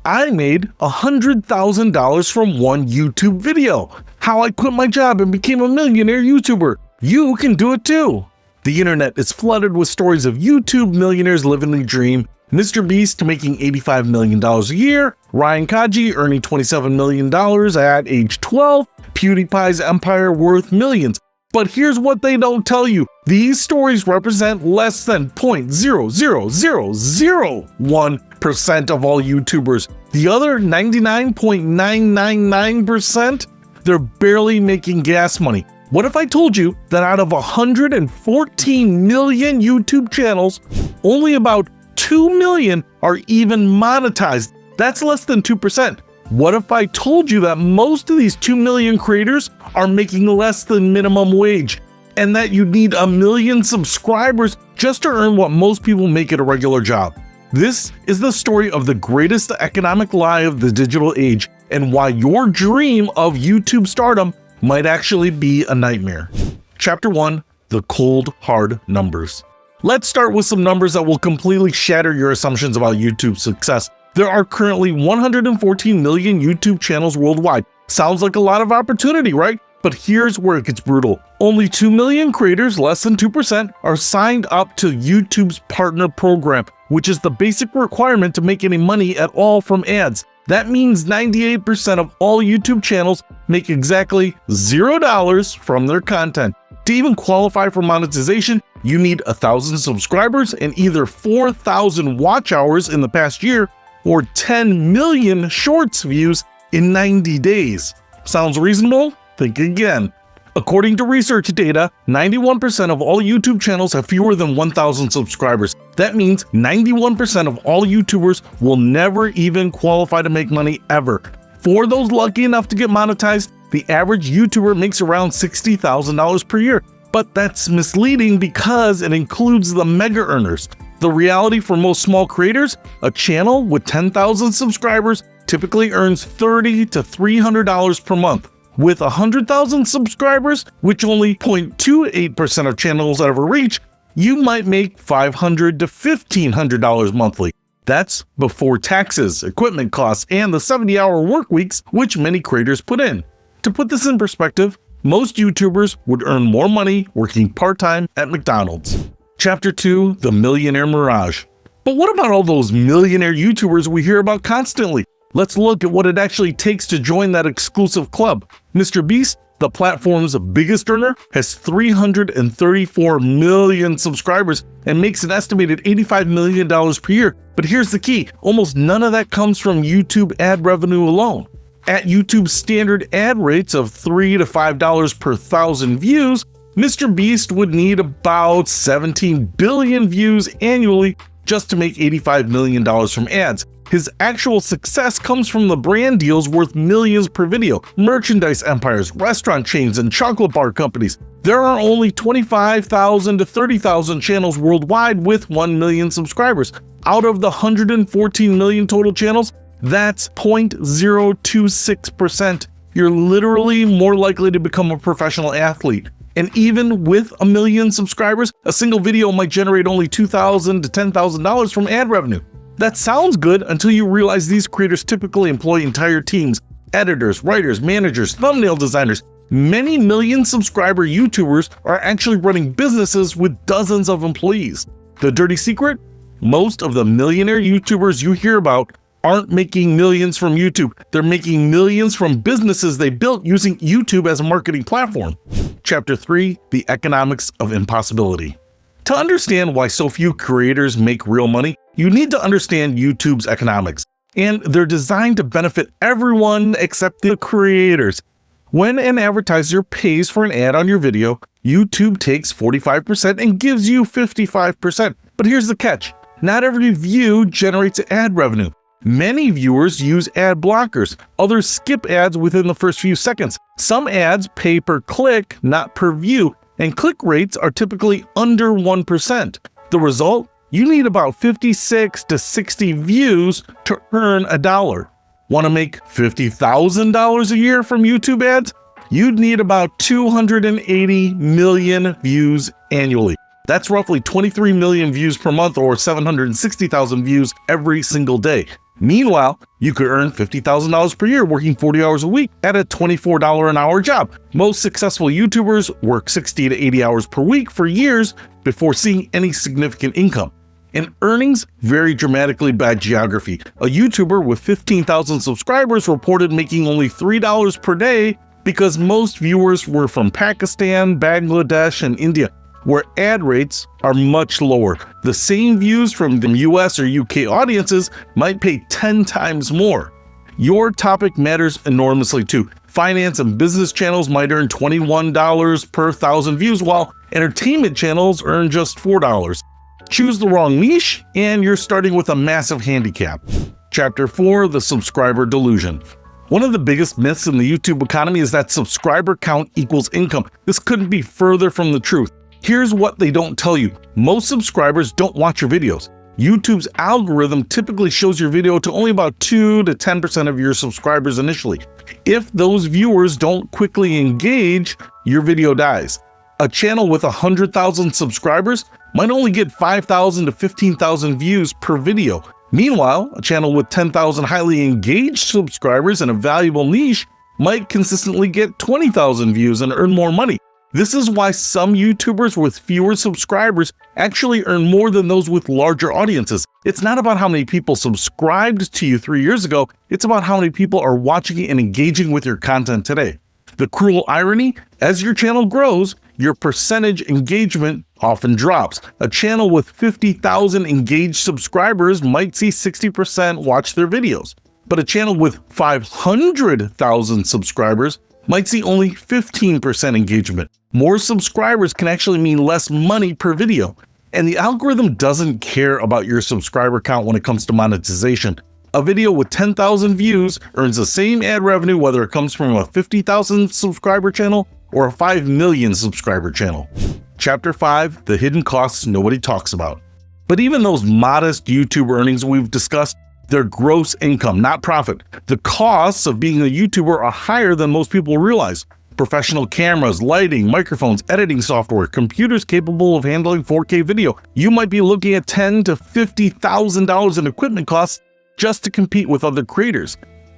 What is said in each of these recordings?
I made $100,000 from one YouTube video. How I quit my job and became a millionaire YouTuber. You can do it too. The internet is flooded with stories of YouTube millionaires living the dream. Mr. Beast making $85 million a year, Ryan Kaji earning $27 million at age 12, PewDiePie's empire worth millions. But here's what they don't tell you. These stories represent less than 0.00001% of all YouTubers. The other 99.999%, they're barely making gas money. What if I told you that out of 114 million YouTube channels, only about 2 million are even monetized? That's less than 2%. What if I told you that most of these 2 million creators are making less than minimum wage, and that you need 1 million subscribers just to earn what most people make at a regular job? This is the story of the greatest economic lie of the digital age, and why your dream of YouTube stardom might actually be a nightmare. Chapter 1: The Cold Hard Numbers. Let's start with some numbers that will completely shatter your assumptions about YouTube's success. There are currently 114 million YouTube channels worldwide. Sounds like a lot of opportunity, right? But here's where it gets brutal. Only 2 million creators, less than 2%, are signed up to YouTube's partner program, which is the basic requirement to make any money at all from ads. That means 98% of all YouTube channels make exactly $0 from their content. To even qualify for monetization, you need 1,000 subscribers and either 4,000 watch hours in the past year, or 10 million shorts views in 90 days. Sounds reasonable? Think again. According to research data, 91% of all YouTube channels have fewer than 1,000 subscribers. That means 91% of all YouTubers will never even qualify to make money ever. For those lucky enough to get monetized, the average YouTuber makes around $60,000 per year. But that's misleading because it includes the mega earners. The reality for most small creators, a channel with 10,000 subscribers typically earns $30 to $300 per month. With 100,000 subscribers, which only 0.28% of channels ever reach, you might make $500 to $1,500 monthly. That's before taxes, equipment costs, and the 70-hour work weeks which many creators put in. To put this in perspective, most YouTubers would earn more money working part-time at McDonald's. Chapter 2: The Millionaire Mirage. But what about all those millionaire YouTubers we hear about constantly? Let's look at what it actually takes to join that exclusive club. Mr. Beast, the platform's biggest earner, has 334 million subscribers and makes an estimated $85 million per year. But here's the key: almost none of that comes from YouTube ad revenue alone. At YouTube's standard ad rates of $3 to $5 per 1,000 views, Mr. Beast would need about 17 billion views annually just to make $85 million from ads. His actual success comes from the brand deals worth millions per video, merchandise empires, restaurant chains, and chocolate bar companies. There are only 25,000 to 30,000 channels worldwide with 1 million subscribers. Out of the 114 million total channels, that's 0.026%. You're literally more likely to become a professional athlete. And even with 1 million subscribers, a single video might generate only $2,000 to $10,000 from ad revenue. That sounds good until you realize these creators typically employ entire teams: editors, writers, managers, thumbnail designers. Many million subscriber YouTubers are actually running businesses with dozens of employees. The dirty secret? Most of the millionaire YouTubers you hear about aren't making millions from YouTube. They're making millions from businesses they built using YouTube as a marketing platform. Chapter 3: The Economics of Impossibility. To understand why so few creators make real money, you need to understand YouTube's economics. And they're designed to benefit everyone except the creators. When an advertiser pays for an ad on your video, YouTube takes 45% and gives you 55%. But here's the catch: not every view generates ad revenue. Many viewers use ad blockers. Others skip ads within the first few seconds. Some ads pay per click, not per view, and click rates are typically under 1%. The result? You need about 56 to 60 views to earn $1. Want to make $50,000 a year from YouTube ads? You'd need about 280 million views annually. That's roughly 23 million views per month, or 760,000 views every single day. Meanwhile, you could earn $50,000 per year working 40 hours a week at a $24 an hour job. Most successful YouTubers work 60 to 80 hours per week for years before seeing any significant income. And earnings vary dramatically by geography. A YouTuber with 15,000 subscribers reported making only $3 per day because most viewers were from Pakistan, Bangladesh, and India, where ad rates are much lower. The same views from the US or UK audiences might pay 10 times more. Your topic matters enormously too. Finance and business channels might earn $21 per 1,000 views, while entertainment channels earn just $4. Choose the wrong niche, and you're starting with a massive handicap. Chapter 4, the subscriber delusion. One of the biggest myths in the YouTube economy is that subscriber count equals income. This couldn't be further from the truth. Here's what they don't tell you. Most subscribers don't watch your videos. YouTube's algorithm typically shows your video to only about 2 to 10% of your subscribers initially. If those viewers don't quickly engage, your video dies. A channel with 100,000 subscribers might only get 5,000 to 15,000 views per video. Meanwhile, a channel with 10,000 highly engaged subscribers in a valuable niche might consistently get 20,000 views and earn more money. This is why some YouTubers with fewer subscribers actually earn more than those with larger audiences. It's not about how many people subscribed to you 3 years ago, it's about how many people are watching and engaging with your content today. The cruel irony, as your channel grows, your percentage engagement often drops. A channel with 50,000 engaged subscribers might see 60% watch their videos, but a channel with 500,000 subscribers might see only 15% engagement. More subscribers can actually mean less money per video, and the algorithm doesn't care about your subscriber count when it comes to monetization. A video with 10,000 views earns the same ad revenue whether it comes from a 50,000 subscriber channel or a 5 million subscriber channel. Chapter 5, the hidden costs nobody talks about. But even those modest YouTube earnings we've discussed, they're gross income, not profit. The costs of being a YouTuber are higher than most people realize. Professional cameras, lighting, microphones, editing software, computers capable of handling 4K video. You might be looking at $10,000 to $50,000 in equipment costs just to compete with other creators.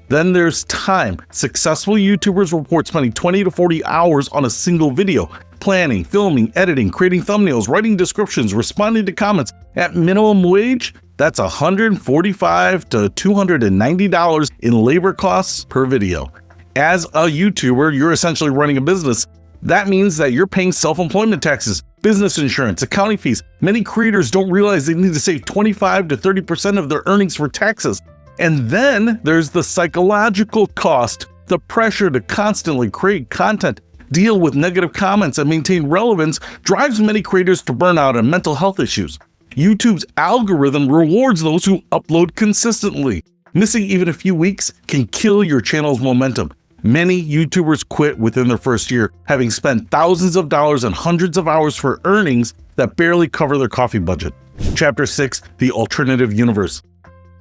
Then there's time. Successful YouTubers report spending 20 to 40 hours on a single video, planning, filming, editing, creating thumbnails, writing descriptions, responding to comments. At minimum wage, that's $145 to $290 in labor costs per video. As a YouTuber, you're essentially running a business. That means that you're paying self-employment taxes, business insurance, accounting fees. Many creators don't realize they need to save 25 to 30% of their earnings for taxes. And then there's the psychological cost, the pressure to constantly create content, deal with negative comments, and maintain relevance drives many creators to burnout and mental health issues. YouTube's algorithm rewards those who upload consistently. Missing even a few weeks can kill your channel's momentum. Many YouTubers quit within their first year, having spent thousands of dollars and hundreds of hours for earnings that barely cover their coffee budget. Chapter 6, the alternative universe.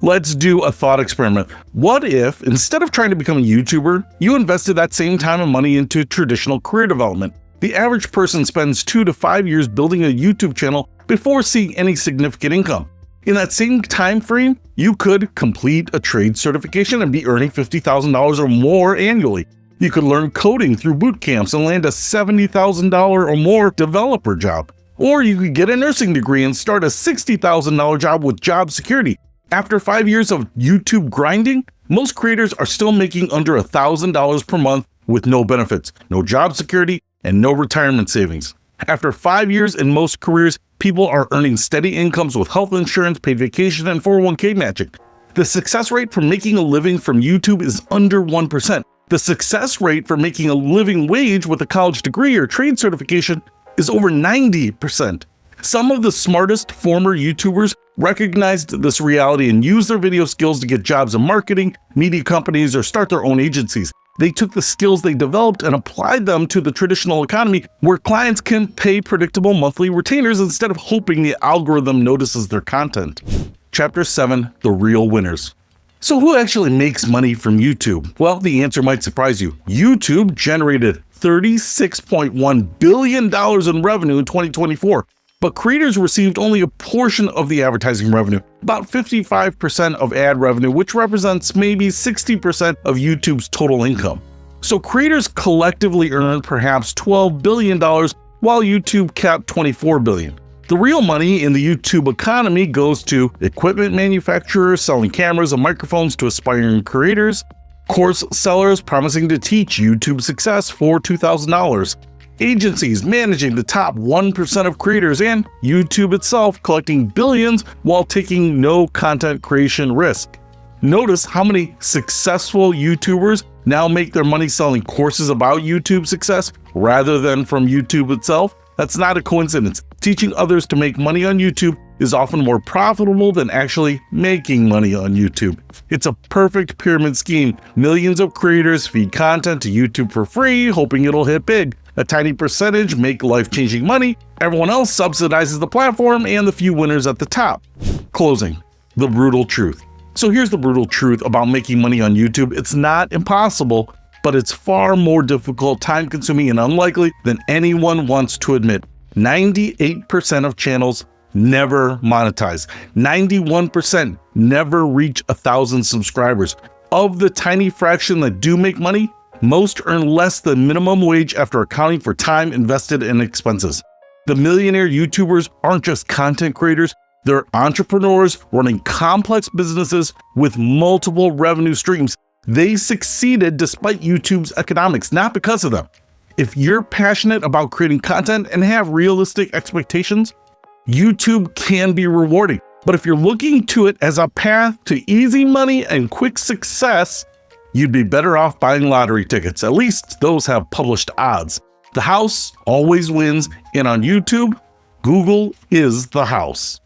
Let's do a thought experiment. What if, instead of trying to become a YouTuber, you invested that same time and money into traditional career development? The average person spends 2 to 5 years building a YouTube channel before seeing any significant income. In that same time frame, you could complete a trade certification and be earning $50,000 or more annually. You could learn coding through boot camps and land a $70,000 or more developer job. Or you could get a nursing degree and start a $60,000 job with job security. After 5 years of YouTube grinding, most creators are still making under $1,000 per month with no benefits, no job security, and no retirement savings. After 5 years in most careers, people are earning steady incomes with health insurance, paid vacation, and 401k matching. The success rate for making a living from YouTube is under 1%. The success rate for making a living wage with a college degree or trade certification is over 90%. Some of the smartest former YouTubers recognized this reality and used their video skills to get jobs in marketing, media companies, or start their own agencies. They took the skills they developed and applied them to the traditional economy, where clients can pay predictable monthly retainers instead of hoping the algorithm notices their content. Chapter 7, the real winners. So who actually makes money from YouTube? Well, the answer might surprise you. YouTube generated $36.1 billion in revenue in 2024. But creators received only a portion of the advertising revenue, about 55% of ad revenue, which represents maybe 60% of YouTube's total income. So creators collectively earned perhaps $12 billion, while YouTube kept $24 billion. The real money in the YouTube economy goes to equipment manufacturers selling cameras and microphones to aspiring creators, course sellers promising to teach YouTube success for $2,000, agencies managing the top 1% of creators, and YouTube itself collecting billions while taking no content creation risk. Notice how many successful YouTubers now make their money selling courses about YouTube success rather than from YouTube itself. That's not a coincidence. Teaching others to make money on YouTube is often more profitable than actually making money on YouTube. It's a perfect pyramid scheme. Millions of creators feed content to YouTube for free, hoping it'll hit big. A tiny percentage make life-changing money. Everyone else subsidizes the platform and the few winners at the top. Closing. The brutal truth. So here's the brutal truth about making money on YouTube. It's not impossible, but it's far more difficult, time-consuming, and unlikely than anyone wants to admit. 98% of channels never monetize. 91% never reach 1,000 subscribers. Of the tiny fraction that do make money, most earn less than minimum wage after accounting for time invested in expenses. The millionaire YouTubers aren't just content creators, they're entrepreneurs running complex businesses with multiple revenue streams. They succeeded despite YouTube's economics, not because of them. If you're passionate about creating content and have realistic expectations, YouTube can be rewarding. But if you're looking to it as a path to easy money and quick success, you'd be better off buying lottery tickets. At least those have published odds. The house always wins, and on YouTube, Google is the house.